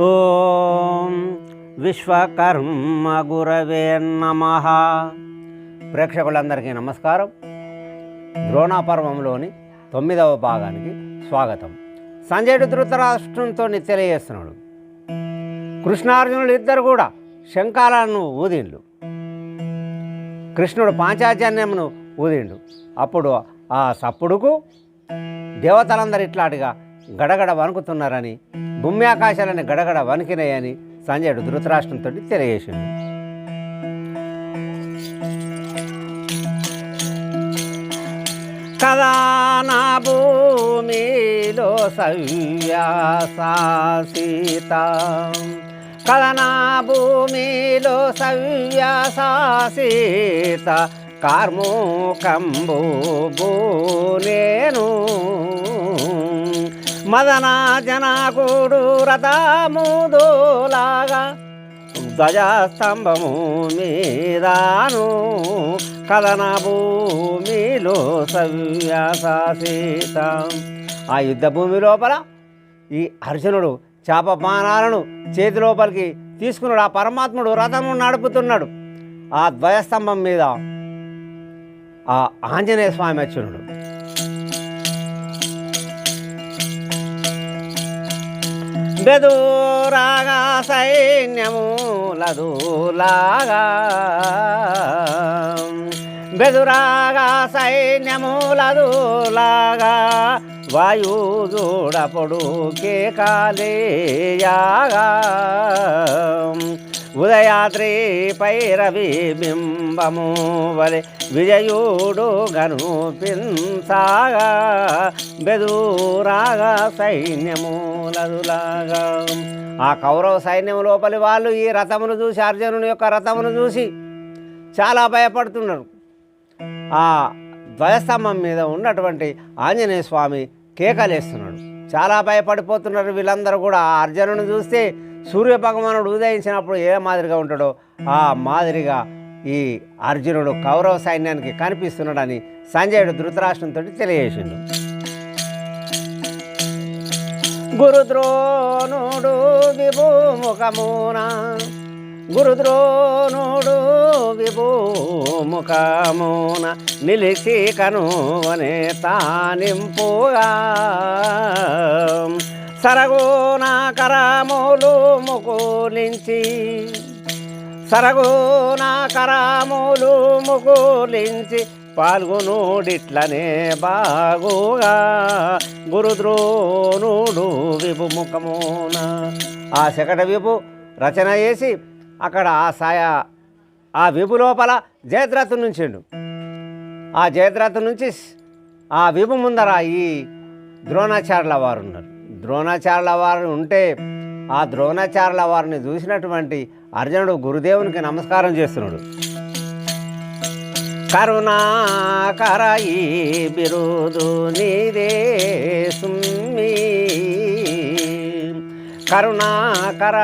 ఓం విశ్వకర్మ గురవే నమః. ప్రేక్షకులందరికీ నమస్కారం. ద్రోణాపర్వంలోని 9వ భాగానికి స్వాగతం. సంజయుడు ధృతరాష్ట్రంతో తెలియజేస్తున్నాడు. కృష్ణార్జునులు ఇద్దరు కూడా శంఖాలను ఊదిండు. కృష్ణుడు పాంచాజన్యమును ఊదిండు. అప్పుడు ఆ సప్పుడుకు దేవతలందరూ ఇట్లాంటిగా గడగడ వణుకుతున్నారని, భూమి ఆకాశాలని గడగడ వణికినాయని సంజయుడు ధృతరాష్ట్రంతో తెలియజేసిండు. కదా నా భూమిలో సవ్యాసాసీత, కదా నా భూమిలో సవ్యాసాసీత, కార్ముకంబు నేను మదన జనకుడు రథముదోలాగా ధ్వజస్తంభము మీదాను, కదన భూమిలో సవ్యాసాసీత. ఆ యుద్ధ భూమి లోపల ఈ అర్జునుడు చాపమానాలను చేతి లోపలికి తీసుకున్నాడు. ఆ పరమాత్ముడు రథము నడుపుతున్నాడు. ఆ ధ్వజస్తంభం మీద ఆ ఆంజనేయ స్వామి అర్జునుడు. బెదురాగా సైన్యములదులాగా, బెదురాగా సైన్యములదులాగా, వాయుజూడపొడు కేకాలేయాగా, ఉదయాద్రి పైరవి బింబము వలె విజయుడు గనుపించాగా, బెదురాగా సైన్యములదులాగా. ఆ కౌరవ సైన్యం లోపలి వాళ్ళు ఈ రథమును చూసి, అర్జునుని యొక్క రథమును చూసి చాలా భయపడుతున్నారు. ఆ ధ్వజస్తంభం మీద ఉన్నటువంటి ఆంజనేయ స్వామి కేకలేస్తున్నాడు. చాలా భయపడిపోతున్నారు వీళ్ళందరూ కూడా. ఆ అర్జునుని చూస్తే సూర్యభగవానుడు ఉదయించినప్పుడు ఏ మాదిరిగా ఉంటాడో ఆ మాదిరిగా ఈ అర్జునుడు కౌరవ సైన్యానికి కనిపిస్తున్నాడని సంజయుడు ధృతరాష్ట్రంతో తెలియజేసిండు. గురుద్రోణుడు విభూముఖమున, గురుద్రోణుడు విభూముఖమున నిలిచి కనువనే తానింపుగా, సరగోన కరములు ముకులించి, సరగోన కరములు ముకులించి, పాల్గొనుడిట్లనే బాగుగా, గురుద్రోణుడు విభుముఖమున. ఆ శకట విభు రచన చేసి అక్కడ ఆ విభు లోపల జయద్రథు నుంచిండు. ఆ జయద్రథు నుంచి ఆ విభు ముందర ఈ ద్రోణాచార్యుల వారు ఉన్నారు. ద్రోణాచార్యుల వారు ఉంటే ఆ ద్రోణాచార్యుల వారిని చూసినటువంటి అర్జునుడు గురుదేవునికి నమస్కారం చేస్తున్నాడు. కరుణాకర ఈ బిరుదు నీదే సుమ్మి, కరుణాకర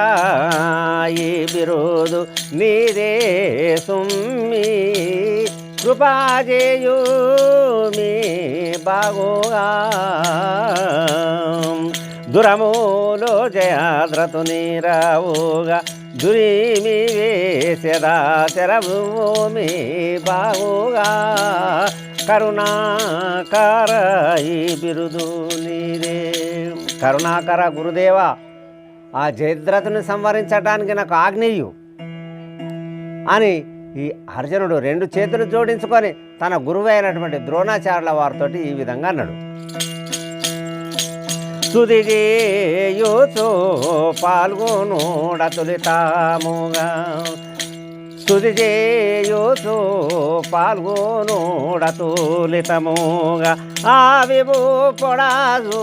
ఈ బిరుదు నీదే సుమ్మి, కృపాజేయు మీ బాగుగా, దురములో జయాద్రతు నీరావుగా, దురిమి వేసెదా శరభూమి బాగుగా, కరుణాకర ఈ బిరుదు నీరే. కరుణాకర గురుదేవ, ఆ జయద్రథుని సంవరించడానికి నాకు ఆజ్ఞేయు అని ఈ అర్జునుడు 2 చేతులు జోడించుకొని తన గురువు అయినటువంటి ద్రోణాచార్యుల వారితో ఈ విధంగా అన్నాడు. స్తుతి చేయుచు పాల్గొనుడతులితాముగా, స్తుతి చేయుచు పాల్గొనుడతులితముగా, ఆ విభు పొడాజు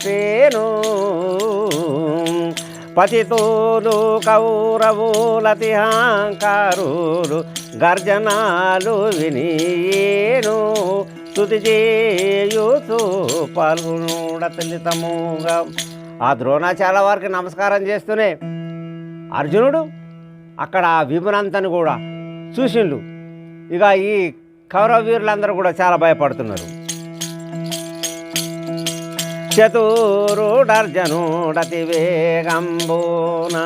సేను, పతితోలు కౌరవులతిహాంకారులు గర్జనాలు వినియేను, స్తుతి చేయుచు పాల్గొనుడతులితముగా. ఆ ద్రోణాచార్యుల వారికి నమస్కారం చేస్తూనే అర్జునుడు అక్కడ ఆ విభునంతని కూడా చూసిండు. ఇక ఈ కౌరవ వీరులందరూ కూడా చాలా భయపడుతున్నారు. చతురుడర్జనుడతి వేగంబున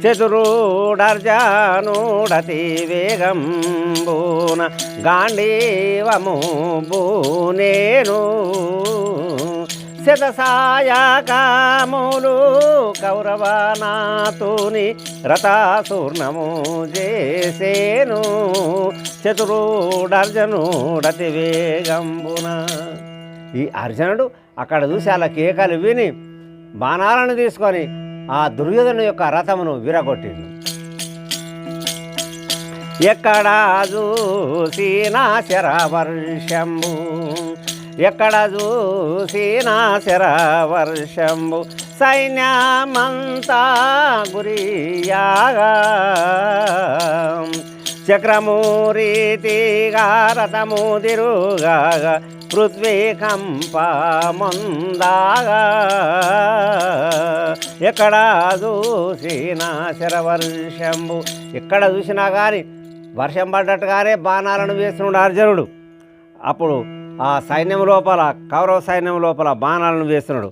చతురుడర్జనుడతి వేగంబున గాంధీవము బూనేను శతసాయకములు కౌరవనాతుని రథాసూర్ణము చేసేను చతురుడర్జనుడతి వేగంబున. ఈ అర్జునుడు అక్కడ చూసి అలా కేకలు విని బాణాలను తీసుకొని ఆ దుర్యోధను యొక్క రథమును విరగొట్టిండు. ఎక్కడ చూసినా శరవర్షంబు ఎక్కడ చూసినా శరవర్షంబు సైన్యమంతా గురియాగా చక్రము రీతిగా రథము తిరుగాగా పృథ్వీ కంపమందాగా ఎక్కడ చూసినా శరవర్షంబు ఎక్కడ చూసినా కానీ వర్షం పడ్డట్టుగానే బాణాలను వేస్తున్నాడు అర్జునుడు. అప్పుడు ఆ సైన్యం లోపల కౌరవ సైన్యం లోపల బాణాలను వేస్తున్నాడు.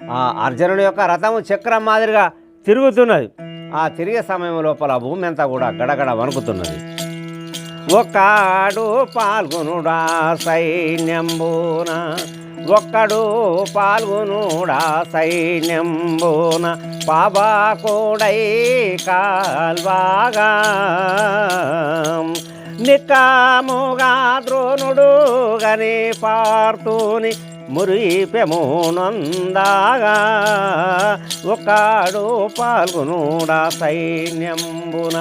ఆ అర్జునుడి యొక్క రథము చక్రం మాదిరిగా తిరుగుతున్నది. ఆ తిరిగే సమయం లోపల భూమి అంతా కూడా గడగడ వణుకుతున్నది. ఒక్కడు పాల్గొనుడా సైన్యంబున ఒక్కడు పాల్గొనుడా సైన్యంబున పాబాకోడై కాల్వాగా నిక్కముగా ద్రోణుడు గని పార్తూని మురిపెమునందాగా ఒక్కడు పాల్గొనుడా సైన్యంబున.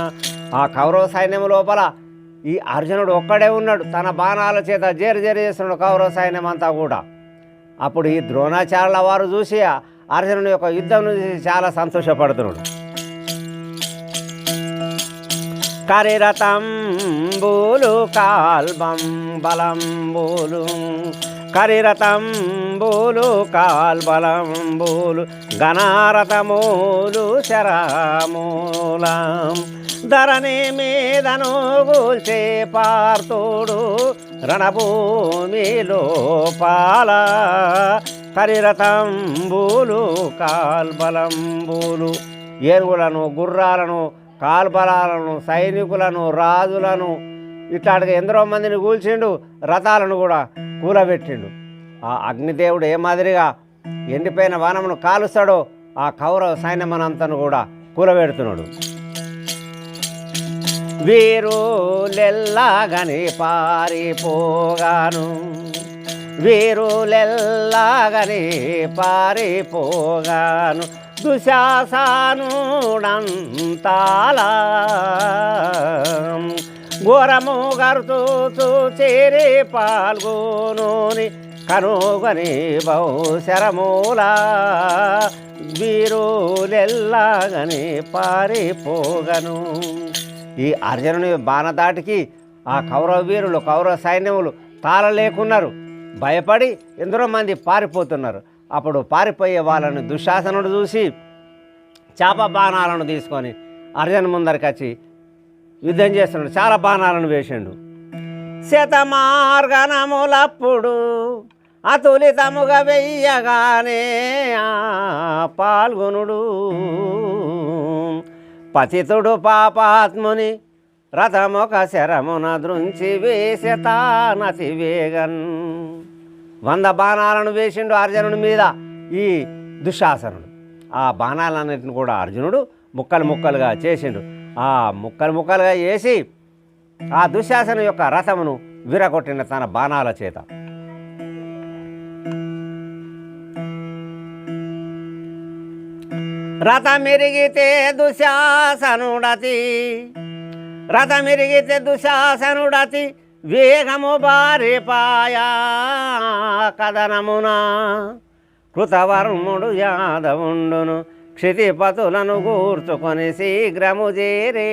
ఆ కౌరవ సైన్యం లోపల ఈ అర్జునుడు ఒక్కడే ఉన్నాడు. తన బాణాల చేత జేరు చేస్తున్నాడు కౌరవ సైన్యం అంతా కూడా. అప్పుడు ఈ ద్రోణాచార్యుల వారు చూసి అర్జునుడి యొక్క యుద్ధం చూసి చాలా సంతోషపడుతున్నాడు. కరిరతంబులు కాల్బం బలంబులు కరిరతంబులు కాల్బలంబులు గణారథములు శరమూలం ధరణి మీదను గూల్చే పార్తుడు రణభూమిలో పాల కరిరతంబులు కాల్బలంబులు ఏనుగులను గుర్రాలను కాల్బలాలను సైనికులను రాజులను ఇట్లాంటిగా ఎందరో మందిని కూల్చిండు. రథాలను కూడా కూలబెట్టిండు. ఆ అగ్నిదేవుడు ఏ మాదిరిగా ఎండిపోయిన వనమును కాలుస్తాడో ఆ కౌరవ సైన్యమనంతను కూడా కూలబెడుతున్నాడు. వీరులెల్లాగని పారిపోగాను వీరులెల్లాగని పారిపోగాను దుశాసనుడంతాలా ఘోరము గరుతూ చేరి పాల్గొనుని కనుగొని బహుశరమూలా వీరులెల్లాగని పారిపోగను. ఈ అర్జునుని బాణదాటికి ఆ కౌరవ వీరులు కౌరవ సైన్యములు తాళలేకున్నారు. భయపడి ఎందరో మంది పారిపోతున్నారు. అప్పుడు పారిపోయే వాళ్ళని దుశ్శాసనుడు చూసి చేప బాణాలను తీసుకొని అర్జున్ ముందరికి వచ్చి యుద్ధం చేస్తున్నాడు. చాలా బాణాలను వేసిండు. శతమార్గనములప్పుడు అతులితముగా వెయ్యగానే పాల్గొనుడు పతితుడు పాపాత్ముని రథమొక శరమున దృంచి వేసెతానతి వేగన్ 100 బాణాలను వేసిండు అర్జునుడి మీద ఈ దుశ్శాసనుడు. ఆ బాణాలన్నింటిని కూడా అర్జునుడు ముక్కలు ముక్కలుగా చేసిండు. ఆ ముక్కలు ముక్కలుగా వేసి ఆ దుశ్శాసను యొక్క రథమును విరగొట్టిన తన బాణాల చేత. రథమిరిగితే దుశ్శాసనుడతి వేగము బారిపాయా కథనమున కృతవర్ముడు యాదవుండును క్షితిపతులను గూర్చుకొని శీఘ్రము చేరే.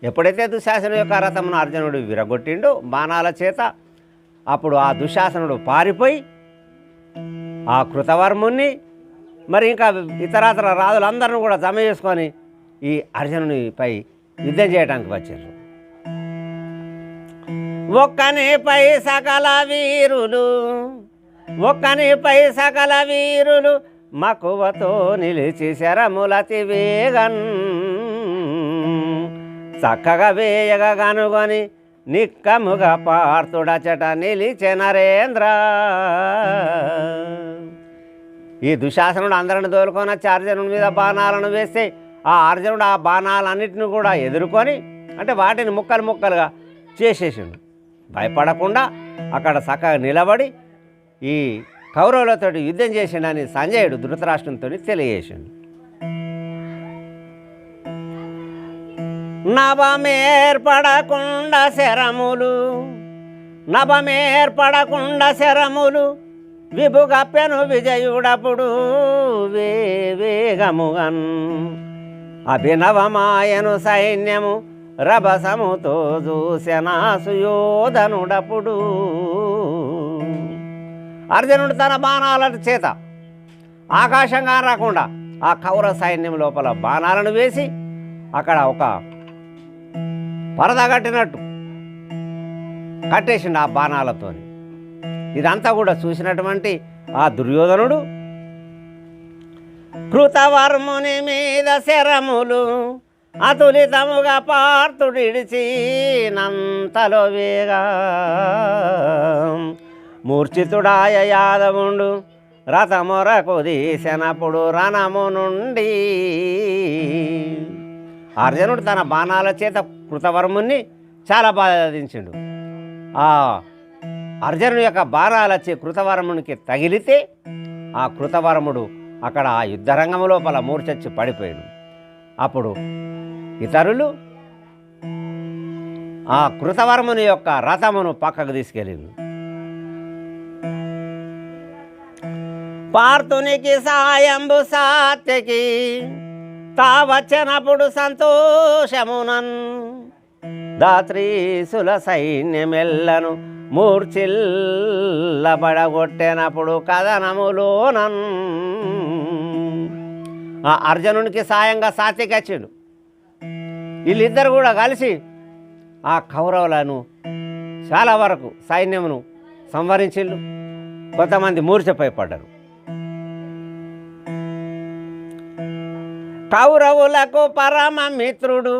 ఎప్పుడైతే దుశ్శాసను యొక్క రథమును అర్జునుడు విరగొట్టిండో బాణాల చేత, అప్పుడు ఆ దుశ్శాసనుడు పారిపోయి ఆ కృతవర్ముని మరి ఇంకా ఇతరాతర రాజులందరినీ కూడా జమ చేసుకొని ఈ అర్జునునిపై యుద్ధం చేయడానికి వచ్చారు. ఒక్కనిపై సకల వీరులు ఒక్కనిపై సకల వీరులు మక్కువతో నిలిచి శరములతి వేగన్ చక్కగా వేయగా కనుగొని నిక్కముగా పార్థుడచట నిలిచె నరేంద్ర. ఈ దుశ్శాసనుడు అందరిని దోలుకొని వచ్చి అర్జునుడి మీద బాణాలను వేస్తే ఆ అర్జునుడు ఆ బాణాలన్నింటిని కూడా ఎదుర్కొని అంటే వాటిని ముక్కలు ముక్కలుగా చేసేసిండు. భయపడకుండా అక్కడ చక్కగా నిలబడి ఈ కౌరవులతో యుద్ధం చేసిండని సంజయుడు ధృతరాష్ట్రంతో తెలియజేసిండు. నభమేర్పడకుండా శరములు విభుగప్పెను విజయుడప్పుడు వేగముగన్ అభినవమాయను సైన్యము రభసముతో చూసెనా సుయోధనుడప్పుడు. అర్జునుడు తన బాణాల చేత ఆకాశంగా రాకుండా ఆ కౌరవ సైన్యం లోపల బాణాలను వేసి అక్కడ ఒక పరద కట్టినట్టు కట్టేసిండు ఆ బాణాలతో. ఇదంతా కూడా చూసినటువంటి ఆ దుర్యోధనుడు కృతవర్ముని మీద శరములు అతులితముగా పార్థుడిడిచి నంతలో వేగా మూర్ఛితుడాయ యాదవుండు రథమొరకు తీసినప్పుడు రణము నుండి. అర్జునుడు తన బాణాల చేత కృతవర్ముని చాలా బాధించిండు. ఆ అర్జునుడి యొక్క బాణాలచే కృతవర్మునికి తగిలితే ఆ కృతవర్ముడు అక్కడ ఆ యుద్ధరంగం లోపల మూర్ఛొచ్చి పడిపోయాడు. అప్పుడు ఇతరులు ఆ కృతవర్ముని యొక్క రథమును పక్కకు తీసుకెళ్ళింది. పార్థునికి సాయంబు సాత్యకి తావచ్చినప్పుడు సంతోషమునన్ దాత్రీసుల సైన్యమెల్లను మూర్ఛిల్లబడగొట్టినప్పుడు కథనములోనన్. ఆ అర్జునునికి సాయంగా సాత్యకి వచ్చిండు. వీళ్ళిద్దరు కూడా కలిసి ఆ కౌరవులను చాలా వరకు సైన్యమును సంవరించిండు. కొంతమంది మూర్ఛపై పడ్డారు. కౌరవులకు పరమ మిత్రుడు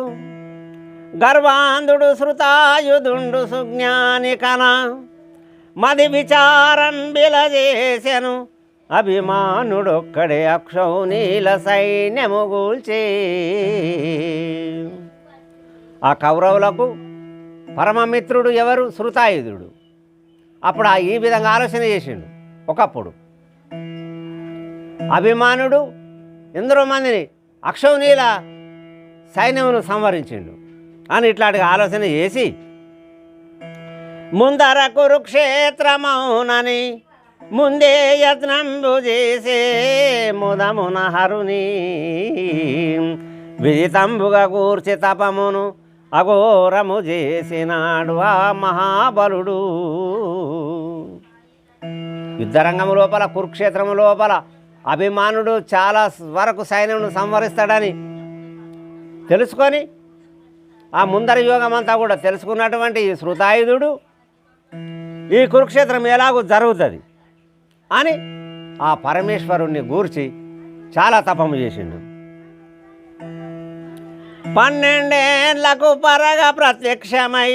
గర్వాంధుడు శృతాయుధుండు సుజ్ఞానికన మది విచారం బిలజేసెను అభిమానుడొక్కడే అక్షౌనీల సైన్యము గూల్చే. ఆ కౌరవులకు పరమమిత్రుడు ఎవరు? శృతాయుధుడు. అప్పుడు ఈ విధంగా ఆలోచన చేసిండు. ఒకప్పుడు అభిమానుడు ఎందరో మందిని అక్షౌనీల సైన్యమును సంవరించిండు అని ఇట్లాంటి ఆలోచన చేసి ముందర కురుక్షేత్రమౌనని ముందే యత్నంబు చేసే ముదమున హరుని విదితంబుగా కూర్చి తపమును అఘోరము చేసినాడు ఆ మహాబలుడు. యుద్ధరంగము లోపల కురుక్షేత్రము లోపల అభిమానుడు చాలా వరకు సైన్యమును సంవరిస్తాడని తెలుసుకొని ఆ ముందర యోగం అంతా కూడా తెలుసుకున్నటువంటి ఈ శృతాయుధుడు ఈ కురుక్షేత్రం ఎలాగూ జరుగుతుంది అని ఆ పరమేశ్వరుణ్ణి గూర్చి చాలా తపము చేసిండు. 12 ఏళ్లకు పరగ ప్రత్యక్షమై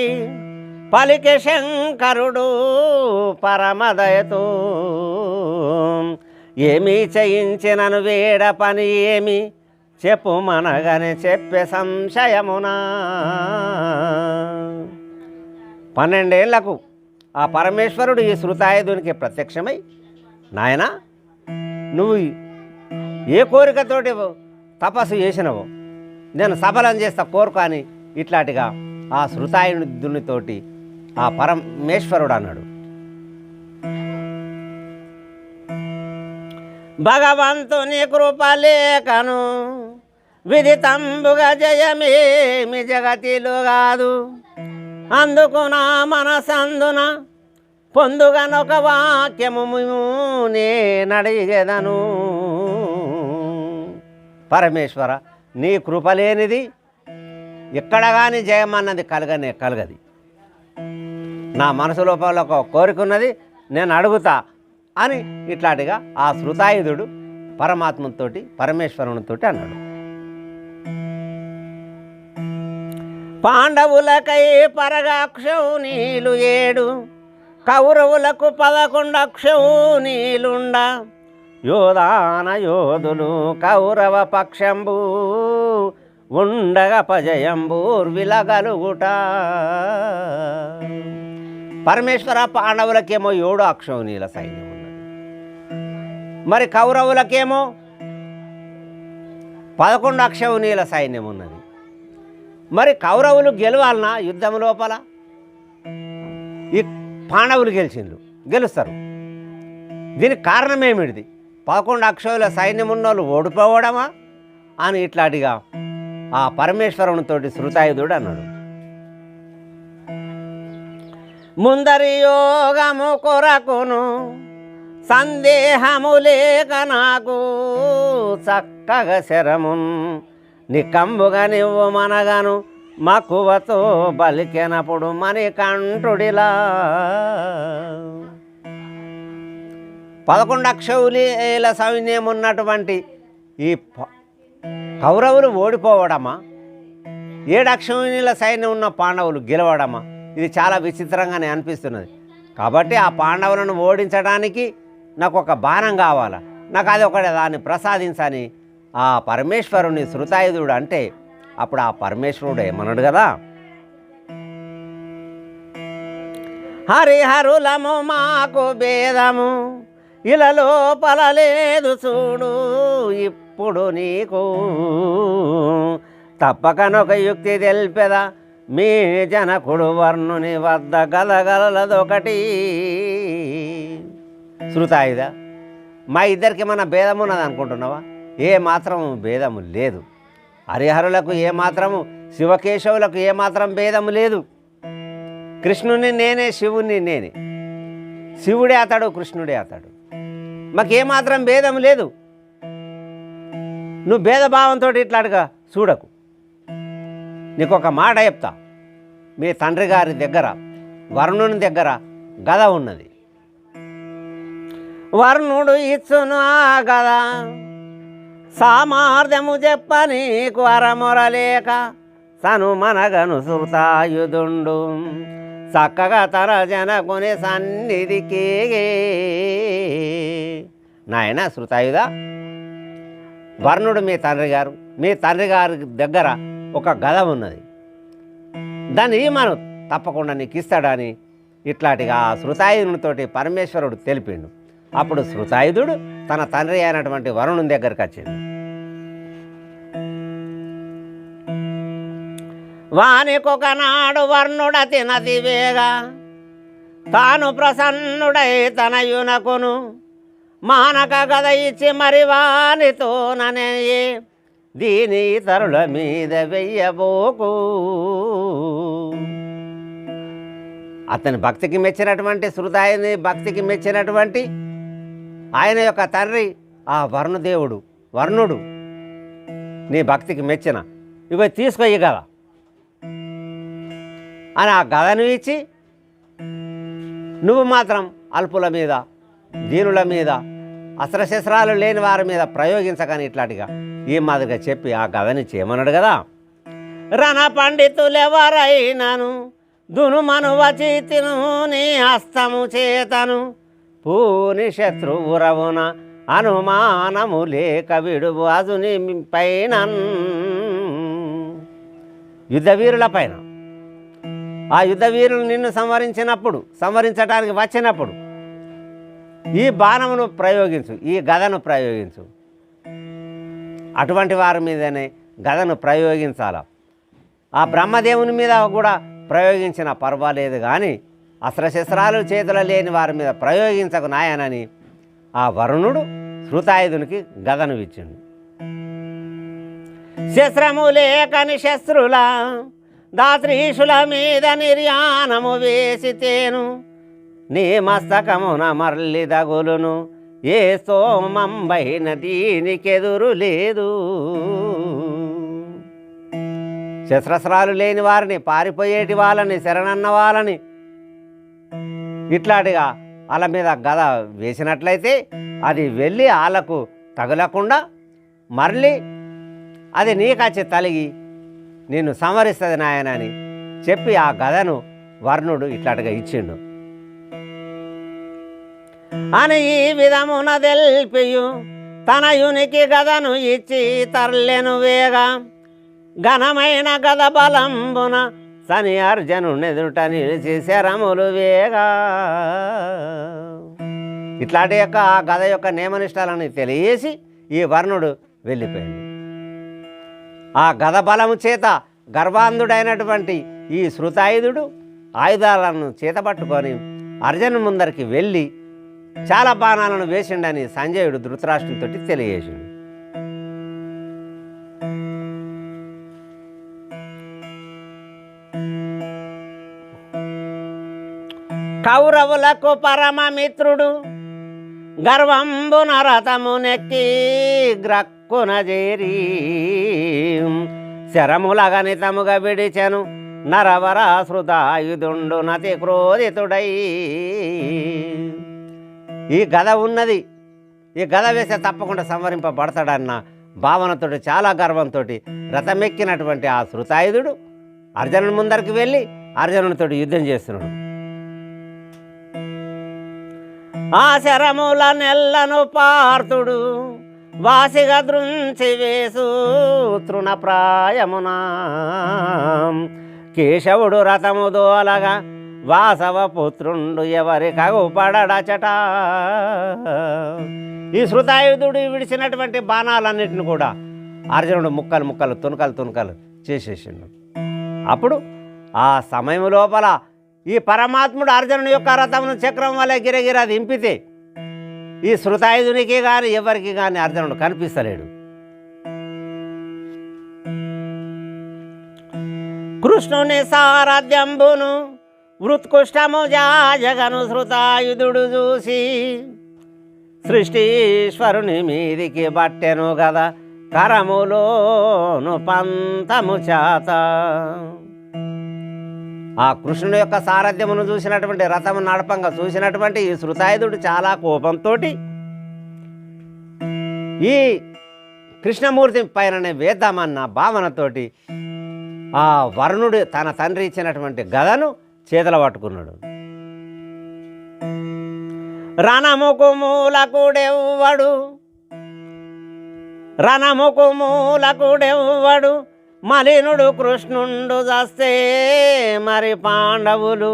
పలికే శంకరుడు పరమదయతో ఏమీ చేయించినను వేడ పని ఏమి చెప్పు మనగని చెప్పే సంశయమునా. 12 ఏళ్లకు ఆ పరమేశ్వరుడు ఈ శృతాయుధునికి ప్రత్యక్షమై, నాయనా నువ్వు ఏ కోరికతోటి తపస్సు చేసినవో నేను సఫలం చేస్తా కోరుకు అని ఇట్లాంటిగా ఆ శృతాయుధునితోటి ఆ పరమేశ్వరుడు అన్నాడు. భగవంతుని కృపలేకను విదితంబుగా జయమేమి జగతిలో కాదు అందుకు నా మనసందున పొందుగనొక వాక్యము నేనడిగెదను. పరమేశ్వర, నీ కృపలేనిది ఎక్కడ కానీ జయమన్నది కలగది. నా మనసు లోపల ఒక కోరిక ఉన్నది, నేను అడుగుతా, అని ఇట్లాంటిగా ఆ శృతాయుధుడు పరమాత్మతోటి పరమేశ్వరునితోటి అన్నాడు. పాండవులకై పరగాక్షౌనీలు 7 కౌరవులకు 11 అక్షౌనీలుండ యోధాన యోధులు కౌరవ పక్షంబు ఉండగా పజయంబూర్విలగలుగుట. పరమేశ్వర పాండవులకేమో 7 అక్షౌనీల సైన్యం ఉన్నది, మరి కౌరవులకేమో 11 అక్షౌనీల సైన్యం ఉన్నది. మరి కౌరవులు గెలవాలన్నా యుద్ధం లోపల? ఈ పాండవులు గెలుస్తారు. దీనికి కారణం ఏమిటిది? 11 అక్షౌల సైన్యం ఉన్నోళ్ళు ఓడిపోవడమా అని ఇట్లాంటిగా ఆ పరమేశ్వరునితోటి శృతాయుధుడు అన్నాడు. ముందరి యోగము కొరకును సందేహము లేక నాకు చక్కగా శరమున్ నికంబుగా నివ్వు మనగను మక్కువతో బలికెనప్పుడు మణికంఠుడిలా. 11 అక్షౌహిణీల సైన్యం ఉన్నటువంటి ఈ కౌరవులు ఓడిపోవడమా, 7 అక్షౌహిణీల సైన్యం ఉన్న పాండవులు గెలవడమా? ఇది చాలా విచిత్రంగానే అనిపిస్తున్నది. కాబట్టి ఆ పాండవులను ఓడించడానికి నాకు ఒక బాణం కావాలా, నాకు అది ఒకటి దాన్ని ప్రసాదించని ఆ పరమేశ్వరుని శృతాయుధుడు అంటే అప్పుడు ఆ పరమేశ్వరుడు ఏమన్నాడు కదా, హరిహరులము మాకు భేదము ఇలా లోపల లేదు చూడు, ఇప్పుడు నీకు తప్పకనొక యుక్తి తెలిపెదా, మీ జనకుడు వర్ణుని వద్ద గలగలదొకటి. శృతాయుధ, మా ఇద్దరికి మన భేదం ఉన్నది అనుకుంటున్నావా? ఏ మాత్రము భేదము లేదు. హరిహరులకు ఏమాత్రము, శివకేశవులకు ఏమాత్రం భేదము లేదు. కృష్ణుని నేనే, శివుని నేనే, శివుడే అతడు, కృష్ణుడే అతడు, మాకేమాత్రం భేదం లేదు. నువ్వు భేదభావంతో ఇట్లాడుగా చూడకు. నీకు ఒక మాట చెప్తా, మీ తండ్రి గారి దగ్గర వరుణుని దగ్గర గద ఉన్నది. వరుణుడు ఇచ్చును ఆ గద, సామర్థ్యము చెప్ప నీకు అరమొరలేక సను మనగను శృతాయుధుండు చక్కగా తన జనకుని సన్నిధికి. నాయన శృతాయుధ, వర్ణుడు మీ తండ్రి గారి దగ్గర ఒక గద ఉన్నది, దాన్ని మనం తప్పకుండా నీకు ఇస్తాడని ఇట్లాంటిగా ఆ శృతాయుధునితోటి పరమేశ్వరుడు తెలిపిండు. అప్పుడు శృతాయుధుడు తన తండ్రి అయినటువంటి వరుణుని దగ్గరికి వచ్చిండు. వానికొకనాడు వర్ణుడతి నదివేగా తాను ప్రసన్నుడై తనయునకును మానక గద ఇచ్చి మరి వానితోననే దీని ఇతరుల మీద వెయ్యబోకు. అతని భక్తికి మెచ్చినటువంటి శృతాయుని భక్తికి మెచ్చినటువంటి ఆయన యొక్క తండ్రి ఆ వర్ణుడు నీ భక్తికి మెచ్చిన ఇగో తీసుకో ఈ గద అని ఆ గదను ఇచ్చి, నువ్వు మాత్రం అల్పుల మీద, దీనుల మీద, అస్త్రశస్త్రాలు లేని వారి మీద ప్రయోగించకని ఇట్లాంటిగా ఈ మాదిరిగా చెప్పి ఆ గదని చేయమన్నాడు కదా. రణ పండితులెవరైనను దునుమను వచితిను నీ హస్తము చేతను పూని శత్రువురవున అనుమానము లేక విడువు అజుని పైన. యుద్ధవీరుల పైన, ఆ యుద్ధవీరులు నిన్ను సంవరించడానికి వచ్చినప్పుడు ఈ బాణమును ప్రయోగించు, ఈ గదను ప్రయోగించు. అటువంటి వారి మీదనే గదను ప్రయోగించాల. ఆ బ్రహ్మదేవుని మీద కూడా ప్రయోగించిన పర్వాలేదు, కానీ అస్త్రశస్త్రాలు చేతుల లేని వారి మీద ప్రయోగించకు నాయనని ఆ వరుణుడు శృతాయుధునికి గదను ఇచ్చిండు. శస్త్రము లేకని శస్త్రుల దాత్రీషుల మీద నిర్యాణము వేసితేను నీ మస్తకమున మరలి దగులును ఏ సోమంబైన దీనికెదురు లేదు. శస్త్రస్త్రాలు లేని వారిని, పారిపోయేటి వాళ్ళని, శరణన్న వాళ్ళని ఇట్లాంటిగా వాళ్ళ మీద గద వేసినట్లయితే అది వెళ్ళి వాళ్ళకు తగలకుండా మరలి అది నీకచ్చి తలిగి నిన్ను సంవరిస్తుంది నాయన అని చెప్పి ఆ గదను వర్ణుడు ఇట్లాంటిగా ఇచ్చిండు అని ఈ విధమున తెల్పియు తనయునికి గదను ఇచ్చి తర్లెను వేగ ఘనమైన గద బలంబున సని అర్జునునెదుట నిలిచి శరములు వేగా. ఇట్లాంటి యొక్క ఆ గద యొక్క నియమనిష్టాలని తెలియజేసి ఈ వర్ణుడు వెళ్ళిపోయాడు. ఆ గద బలము చేత గర్వాంధుడైనటువంటి ఈ శృతాయుధుడు ఆయుధాలను చేతపట్టుకొని అర్జును ముందరికి వెళ్ళి చాలా బాణాలను వేసిండని సంజయుడు ధృతరాష్ట్రునితో తెలియజేసిండు. కౌరవులకు పరమమిత్రుడు గర్వంబున రథమునెక్కి గ్రక్కున చేరి శరములగనితముగా విడిచెను నరవరాశ్రుతాయుధుండు నతి క్రోధితుడై. ఈ గద ఉన్నది, ఈ గద వేస్తే తప్పకుండా సంవరింపబడతాడన్న భావనతోటి చాలా గర్వంతో రథమెక్కినటువంటి ఆ శృతాయుధుడు అర్జునుని ముందరికి వెళ్ళి అర్జునునితో యుద్ధం చేస్తున్నాడు. ఆ శరముల నెల్లను పార్తుడు వాసిగా దృంచి వేసు తృణప్రాయమున కేశవుడు రథము దోలగా వాసవ పుత్రుండు ఎవరి కగుపడచట. ఈ శృతాయుధుడు విడిచినటువంటి బాణాలన్నిటిని కూడా అర్జునుడు ముక్కలు ముక్కలు తునకలు చేసేసిండు. అప్పుడు ఆ సమయం లోపల ఈ పరమాత్ముడు అర్జునుని యొక్క రథమును చక్రం వల్ల గిరగిర దింపితే ఈ శృతాయుధునికి కానీ ఎవరికి కానీ అర్జునుడు కనిపిస్తలేడు. కృష్ణుని సారథ్యంబును వృత్కుష్టము జాజగను శృతాయుధుడు చూసి సృష్టీశ్వరుని మీదికి బట్టెను గదా కరములోను పంతము చేత. ఆ కృష్ణుని యొక్క సారథ్యమును చూసినటువంటి రథము నడపంగా చూసినటువంటి ఈ శృతాయుధుడు చాలా కోపంతో ఈ కృష్ణమూర్తి పైననే వేద్దామన్న భావనతోటి ఆ వరుణుడు తన తండ్రి ఇచ్చినటువంటి గదను చేతుల పట్టుకున్నాడు. రణముకు మూలకుడెవ్వడు మలినుడు కృష్ణుండు చస్తే మరి పాండవులు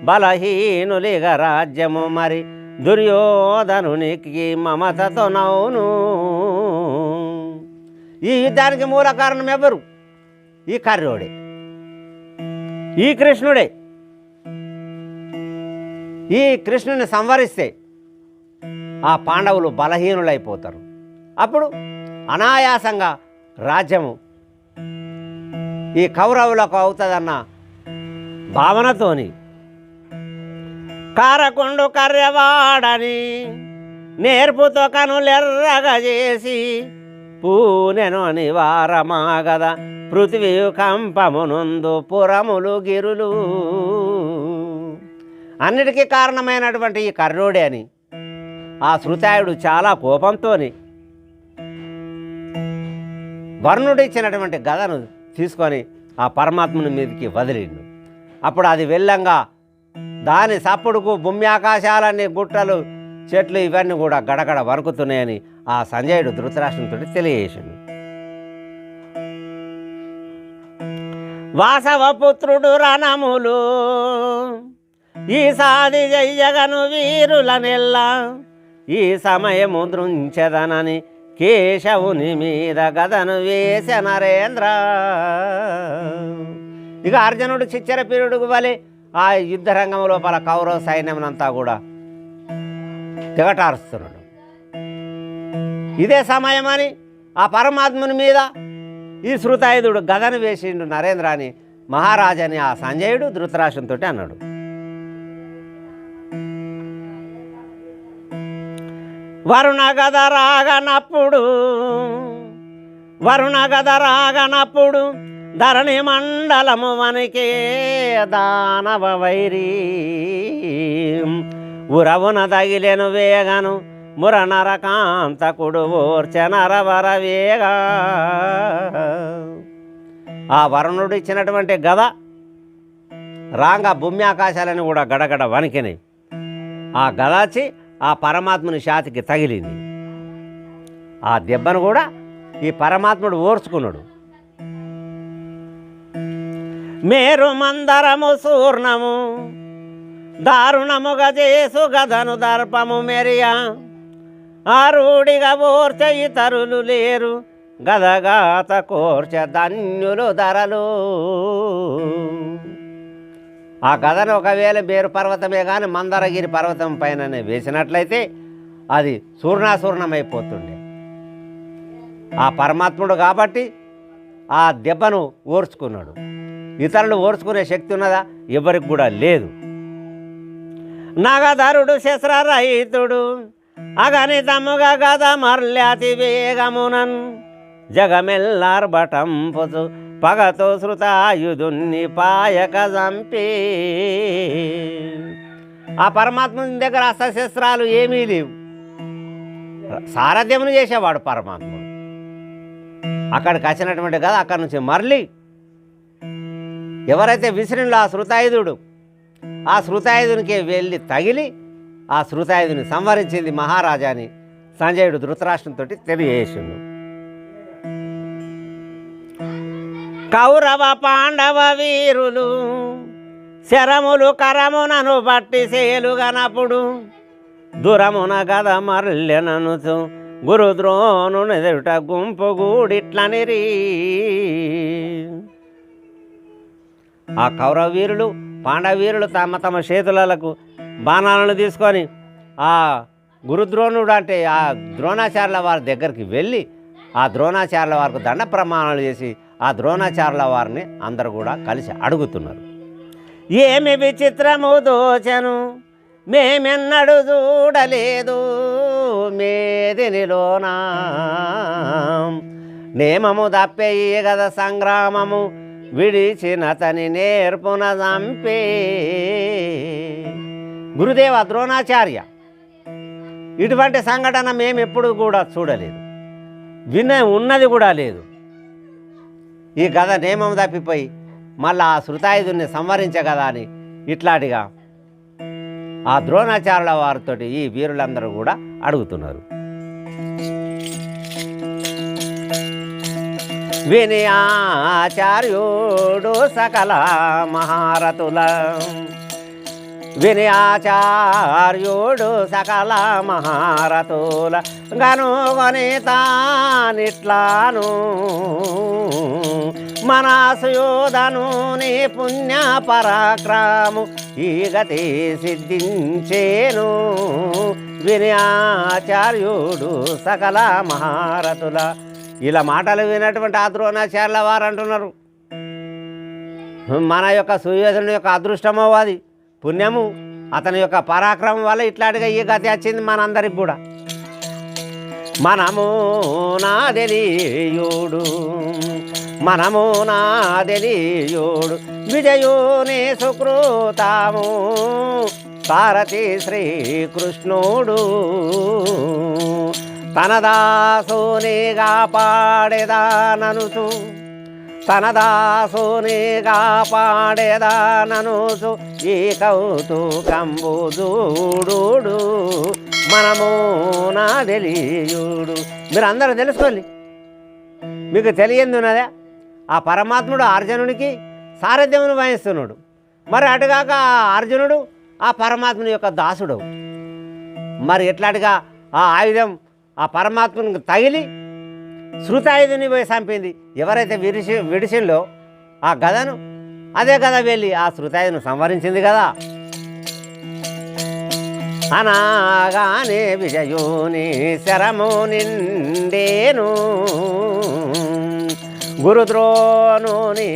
బలహీనులిగ రాజ్యము మరి దుర్యోధనునికి మమతతో నౌను. ఈ యుద్ధానికి మూల కారణం ఎవరు? ఈ కర్ణుడే, ఈ కృష్ణుడే. ఈ కృష్ణుని సంవరిస్తే ఆ పాండవులు బలహీనులైపోతారు. అప్పుడు అనాయాసంగా రాజ్యము ఈ కౌరవులకు అవుతుందన్న భావనతోని కారకుండు కర్యవాడని నేర్పుతో కనులెర్రగా చేసి పూనెను నివారమాగద పృథివీ కంపమునందు పురములు గిరులు. అన్నిటికీ కారణమైనటువంటి ఈ కర్ణుడే అని ఆ శృతాయుడు చాలా కోపంతో వర్ణుడు ఇచ్చినటువంటి గదను తీసుకొని ఆ పరమాత్మని మీదకి వదిలిండు. అప్పుడు అది వెళ్ళంగా దాని సప్పుడుకు భూమి ఆకాశాలన్నీ గుట్టలు చెట్లు ఇవన్నీ కూడా గడగడ వణుకుతున్నాయని ఆ సంజయుడు ధృతరాష్ట్రునితో తెలియజేసిండు. వాసవపుత్రుడు రణములు ఈ సాది జయ్యగను వీరులనెల్లా ఈ సమయము దృంచెదనని కేశవుని మీద గదను వేసె నరేంద్ర. ఇక అర్జునుడు చిచ్చర పీరుడుకు వలె ఆ యుద్ధ రంగం లోపల కౌరవ సైన్యమునంతా కూడా తెగటారుస్తున్నాడు. ఇదే సమయమని ఆ పరమాత్ముని మీద ఈ శృతాయుధుడు గదను వేసిండు నరేంద్ర అని మహారాజని ఆ సంజయుడు ధృతరాష్ట్రునితో అన్నాడు. వరుణ గద రాగనప్పుడు ధరణి మండలము వనికే దానవ వైరీ ఉరవున తగిలెను వేగను ముర నరకాంతకుడు ఓర్చనరవర వేగా. ఆ వరుణుడు ఇచ్చినటువంటి గద రాంగా భూమి ఆకాశాలని కూడా గడగడ వణికినాయి. ఆ గద వచ్చి ఆ పరమాత్ముని ఛాతికి తగిలింది. ఆ దెబ్బను కూడా ఈ పరమాత్ముడు ఓర్చుకున్నాడు. మేరు మందరము సూర్ణము దారుణముగా చేసు గదను దర్పము మెరియా. ఆరుడిగా ఓర్చ ఇతరులు లేరు గదగాత కోర్చ ధన్యులు ధరలు. ఆ గదను ఒకవేళ మేరు పర్వతమే కానీ మందరగిరి పర్వతం పైననే వేసినట్లయితే అది చూర్ణాసూర్ణమైపోతుండే. ఆ పరమాత్ముడు కాబట్టి ఆ దెబ్బను ఓర్చుకున్నాడు. ఇతరులు ఓర్చుకునే శక్తి ఉన్నదా? ఎవరికి కూడా లేదు. నగధరుడు శస్త్రరహితుడు అగణితముగా గద మర్ల్యాతి వేగమునన్ జగమెల్లార్బటంపుచు పగతో శృతాయుధున్ని పాయక చంపే. ఆ పరమాత్ముని దగ్గర అస్త్రశస్త్రాలు ఏమీ లేవు. సారథ్యమును చేసేవాడు పరమాత్ముడు. అక్కడికి వచ్చినటువంటి కదా అక్కడి నుంచి మరలి ఎవరైతే విసిరిలో ఆ శృతాయుధుడు ఆ శృతాయుధునికి వెళ్ళి తగిలి ఆ శృతాయుధుని సంవరించింది మహారాజాని సంజయుడు ధృతరాష్ట్రంతో తెలియజేసిండు. కౌరవ పాండవ వీరులు శరములు కరమునను బట్టి సేలుగనప్పుడు దురమున గద మర్లెననుచు గురుద్రోణు ఎదుట గుంపు గూడిట్లనిరి. ఆ కౌరవ వీరులు పాండవ వీరులు తమ తమ చేతులకు బాణాలను తీసుకొని ఆ గురుద్రోణుడు అంటే ఆ ద్రోణాచార్యుల వారి దగ్గరికి వెళ్ళి ఆ ద్రోణాచార్యుల వారికి దండ ప్రమాణాలు చేసి ఆ ద్రోణాచార్యుల వారిని అందరూ కూడా కలిసి అడుగుతున్నారు. ఏమి విచిత్రము దోచను మేమెన్నడు చూడలేదు మేదినిలోనా. నేమము తప్పే గద సంగ్రామము విడిచినతని నేర్పున చంపే. గురుదేవ ద్రోణాచార్య, ఇటువంటి సంఘటన మేము ఎప్పుడు కూడా చూడలేదు, ఉన్నది కూడా లేదు. ఈ గద నేమం తప్పిపోయి మళ్ళీ ఆ శృతాయుధుని సంవరించగదా అని ఇట్లాంటిగా ఆ ద్రోణాచార్యుల వారితో ఈ వీరులందరూ కూడా అడుగుతున్నారు. విని ఆచార్యుడు సకల మహారథుల విని ఆచార్యుడు సకల మహారథుల గనుగొని తానిట్లాను మనసుయోధను నీ పుణ్య పరాక్రము ఈ గతి సిద్ధించేను. విని ఆచార్యుడు సకల మహారథుల. ఇలా మాటలు వినటువంటి ఆ ద్రోణాచార్యుల వారు అంటున్నారు, మన యొక్క సుయోధనుడి యొక్క అదృష్టమో అది పుణ్యము, అతని యొక్క పరాక్రమం వల్ల ఇట్లాంటిగా ఈ గతి వచ్చింది మనందరికి కూడా. మనము నాదెలియుడు మనము నాదెలియుడు విజయోని సుకృతాము సారథి శ్రీకృష్ణుడు. తన దాసునిగా పాడేదాననుచు తన దాసునిగా పాడేదాననుచు ఈ కౌతుకంబు చూడు మనము నాదెలియుడు. మీరు అందరూ తెలుసుకోండి, మీకు తెలియంది ఉన్నదా? ఆ పరమాత్ముడు అర్జునుడికి సారథ్యమును వహిస్తున్నాడు. మరి అటుగాక అర్జునుడు ఆ పరమాత్ముని యొక్క దాసుడు. మరి ఎట్లాంటిగా ఆ ఆయుధం ఆ పరమాత్మనికి తగిలి శృతాయుధుని పోయి చంపింది. ఎవరైతే విడిసిలో ఆ గదను అదే గద వెళ్ళి ఆ శృతాయుధుని సంవరించింది కదా. అనగానే విజయుని శరము నిండేను గురుద్రోణుని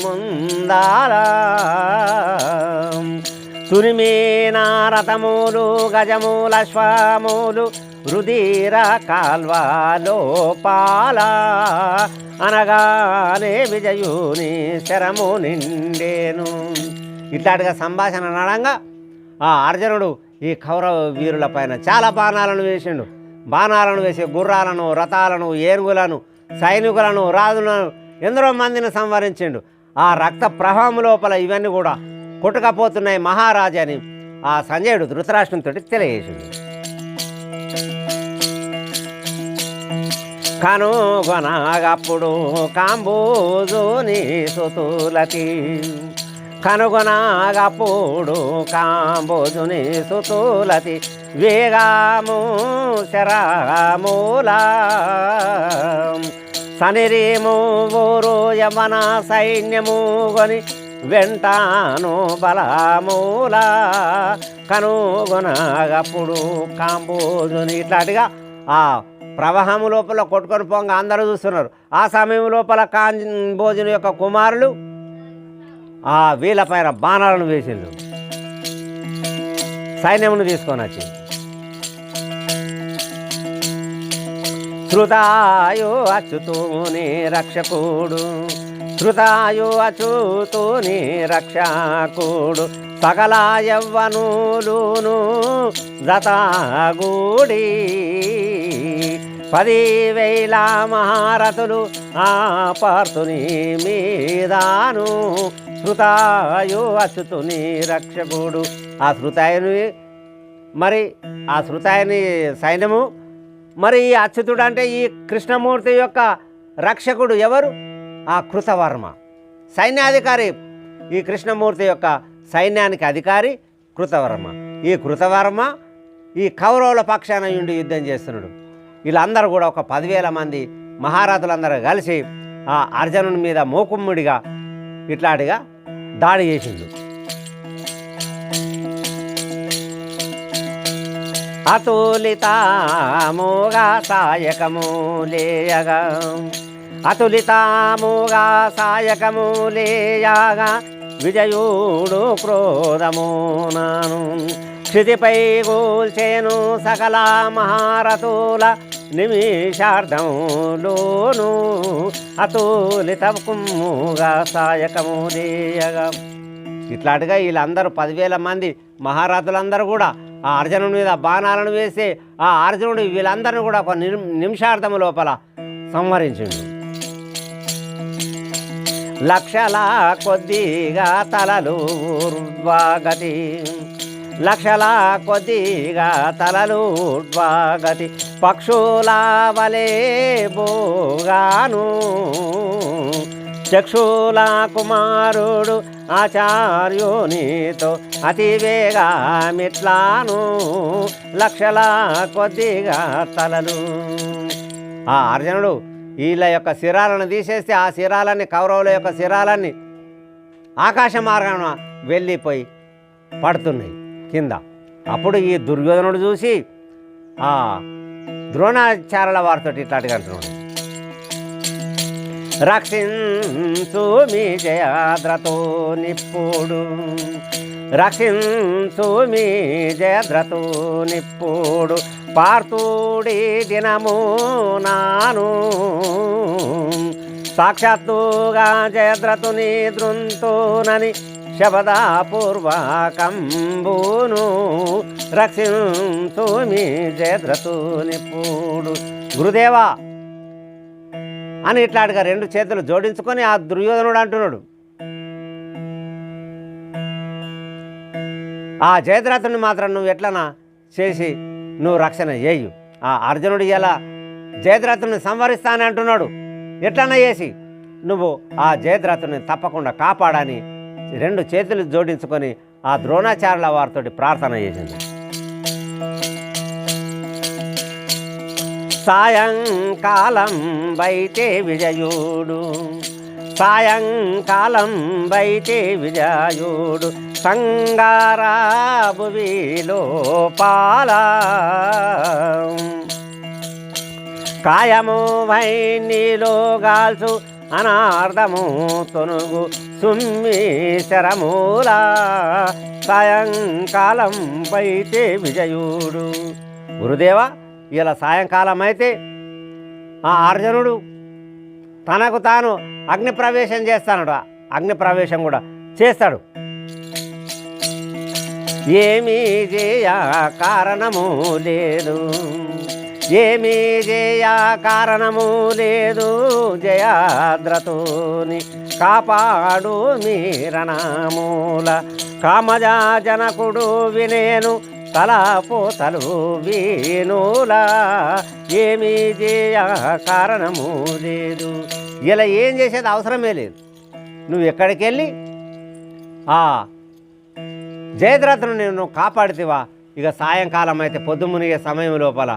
ముందాల. తురిమేన రథములు గజముల శ్వాములు రుధిర కాల్వాలో పాల. అనగానే విజయుని శరము నిండేను. ఇట్లాంటిగా సంభాషణ నడంగా ఆ అర్జునుడు ఈ కౌరవ వీరుల పైన చాలా బాణాలను వేసిండు. బాణాలను వేసి గుర్రాలను, రథాలను, ఏనుగులను, సైనికులను, రాజులను ఎందరో మందిని సంహరించిండు. ఆ రక్త ప్రవాహం లోపల ఇవన్నీ కూడా కొట్టుకపోతున్నాయి మహారాజా అని ఆ సంజయుడు ధృతరాష్ట్రంతో తెలియజేసిండు. కనుగొనగప్పుడు కాంబోజుని సుతులకి, కనుగొనగప్పుడు కాంబోజుని సుతులతి వేగాము శరమూల సనిరేమో ఊరు యమన సైన్యము గొని వెంటాను బలమూల కనుగొనగప్పుడు కాంబోజుని ఇట్లాంటిగా ఆ ప్రవాహము లోపల కొట్టుకొని పోంగ అందరూ చూస్తున్నారు. ఆ సమయం లోపల కాంబోజుని యొక్క కుమారులు ఆ వీళ్ళపైన బాణాలను వేసిండు, సైన్యమును తీసుకొని వచ్చి. శృతాయు అచ్యుతూని రక్షకుడు, శృతాయు అచ్యుతూని రక్షకుడు సకల యవ్వనులును జతగూడి 10,000 మహారథులు ఆ పార్థుని మీదాను. శృతాయు అచ్యుతుని రక్షకుడు, ఆ శృతాయుని మరి ఆ శృతాయుని సైన్యము మరి ఈ అచ్యుతుడు అంటే ఈ కృష్ణమూర్తి యొక్క రక్షకుడు ఎవరు? ఆ కృతవర్మ సైన్యాధికారి. ఈ కృష్ణమూర్తి యొక్క సైన్యానికి అధికారి కృతవర్మ. ఈ కృతవర్మ ఈ కౌరవుల పక్షాన ఉండి యుద్ధం చేస్తున్నాడు. వీళ్ళందరూ కూడా ఒక 10,000 మంది మహారాజులందరూ కలిసి ఆ అర్జునుని మీద మోకుమ్ముడిగా ఇట్లాంటిగా దాడి చేసిండు. అతులితాముగా సాయకములేయగా, అతులితాముగా సాయకములేయగా విజయుడు క్రోధమునాను క్షితిపై గూల్చేను సకల మహారథుల నిమిషార్థములోను అతులితముగా సాయకములేయగా. ఇట్లాంటిగా వీళ్ళందరూ 10,000 మంది మహారథులందరూ కూడా ఆ అర్జునుడి మీద బాణాలను వేసి ఆ అర్జునుడు వీళ్ళందరినీ కూడా ఒక నిమిషార్థము లోపల సంహరించిండు. లక్షల కొద్దిగా తలలు ఊర్ధ్వగతి, లక్షల కొద్దిగా తలలు ఊర్ధ్వగతి పక్షుల వలె బోగాను చక్షుల కుమారుడు ఆచార్యునితో అతివేగమిట్లాను లక్షల కొద్దిగా తలలు. ఆ అర్జునుడు వీళ్ళ యొక్క శిరాలను తీసేస్తే ఆ శిరాలన్నీ కౌరవుల యొక్క శిరాలన్నీ ఆకాశ మార్గాన వెళ్ళిపోయి పడుతున్నాయి కింద. అప్పుడు ఈ దుర్యోధనుడు చూసి ఆ ద్రోణాచార్యుల వారితో ఇట్లాంటిగా అంటున్నాడు, రక్షించు మీ జయద్రతో నిప్పుడు, రక్షించు మీ జయద్రతో నిప్పుడు పార్థుడి దినము నాను సాక్షాత్తుగా జయద్రతుని దృంతునని శబదపూర్వకంబును రక్షించు మీ జయద్రతుని పూడు. గురుదేవా అని ఇట్లాంటిగా 2 చేతులు జోడించుకొని ఆ దుర్యోధనుడు అంటున్నాడు, ఆ జయద్రథుని మాత్రం నువ్వు ఎట్లనా చేసి నువ్వు రక్షణ చేయు. ఆ అర్జునుడు ఇలా జయద్రథుని సంహరిస్తానని అంటున్నాడు, ఎట్లన్నా చేసి నువ్వు ఆ జయద్రథుని తప్పకుండా కాపాడని 2 చేతులు జోడించుకొని ఆ ద్రోణాచార్యుల వారితో ప్రార్థన చేసింది. సాయంకాలం బైతే విజయుడు, సాయంకాలం బైతే విజయుడు సంగారాభువిలో పాల కాయము వైనిలో గాల్సు అనార్ధము తొనుగు సుమ్మి శరమూల సాయంకాలం బైతే విజయుడు. గురుదేవా ఇలా సాయంకాలం అయితే ఆ అర్జునుడు తనకు తాను అగ్ని ప్రవేశం చేస్తాడు, అగ్ని ప్రవేశం కూడా చేస్తాడు. ఏమీ చేయ కారణము లేదు, ఏమీ చేయ కారణము లేదు, జయాద్రతోని కాపాడు మీరణమూల. కామజాజనకుడు వినేను తలపోతలు వీనులా, ఏమీ చేయ కారణము లేదు. ఇలా ఏం చేసేది అవసరమే లేదు. నువ్వు ఎక్కడికి వెళ్ళి ఆ జయద్రథను నేను కాపాడితివా, ఇక సాయంకాలం అయితే పొద్దుమునిగే సమయం లోపల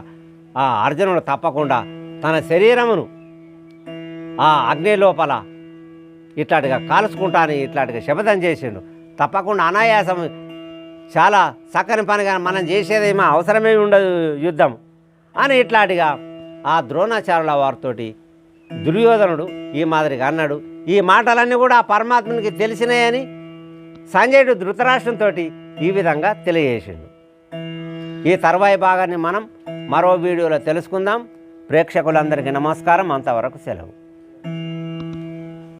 ఆ అర్జునుడు తప్పకుండా తన శరీరమును ఆ అగ్ని లోపల ఇట్లాంటిగా కాల్చుకుంటాను ఇట్లాంటిగా శపథం చేసిండు. తప్పకుండా అనాయాసం చాలా చక్కని పనిగా మనం చేసేదేమో అవసరమే ఉండదు యుద్ధం అని ఇట్లాంటిగా ఆ ద్రోణాచార్యుల వారితోటి దుర్యోధనుడు ఈ మాదిరిగా అన్నాడు. ఈ మాటలన్నీ కూడా ఆ పరమాత్మనికి తెలిసినాయని సంజయుడు ధృతరాష్ట్రంతో ఈ విధంగా తెలియజేసిండు. ఈ తర్వాయి భాగాన్ని మనం మరో వీడియోలో తెలుసుకుందాం. ప్రేక్షకులందరికీ నమస్కారం. అంతవరకు సెలవు.